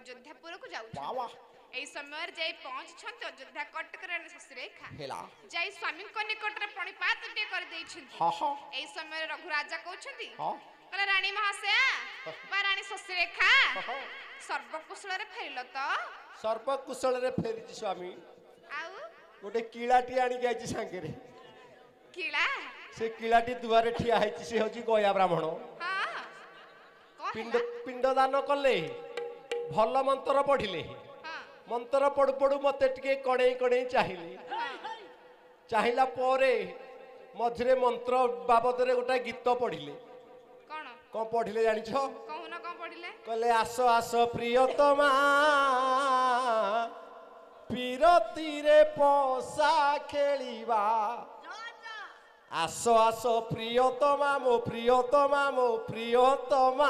अयोध्यापुर को जाऊ बाबा एई समय जाई पहुंच छंत अयोध्या कटक रानी ससुरेखा हेला जाई स्वामी को निकट रे प्रणिपात टे कर देई छंती हा हा एई समय रघुराजा कहउछंती हा कहला रानी महाशया बा रानी ससुरेखा हा सर्वकुशल रे फेरिल तो सर्व कुशल रे फेरिची स्वामी आउ गोटे किलाटी आनी गाइची सांगे रे किला से किलाटी दुआरे ठिया हैची से होची गया ब्राह्मण हां पिंड पिंड दान कले भल मंत्र पढ़िले मंत्र पढ़ु पढ़ु मते टिके कड़े कड़े चाहिए चाहिला परे मझरे मंत्र बाबद रे गोटा गीत पढ़िले कौन कौन पढ़िले जानिछ कहूना कौन पढ़िले कहले आस आस प्रियतमा पीरती रे पसा खेलिबा आस आस प्रियतमा मो प्रियतमा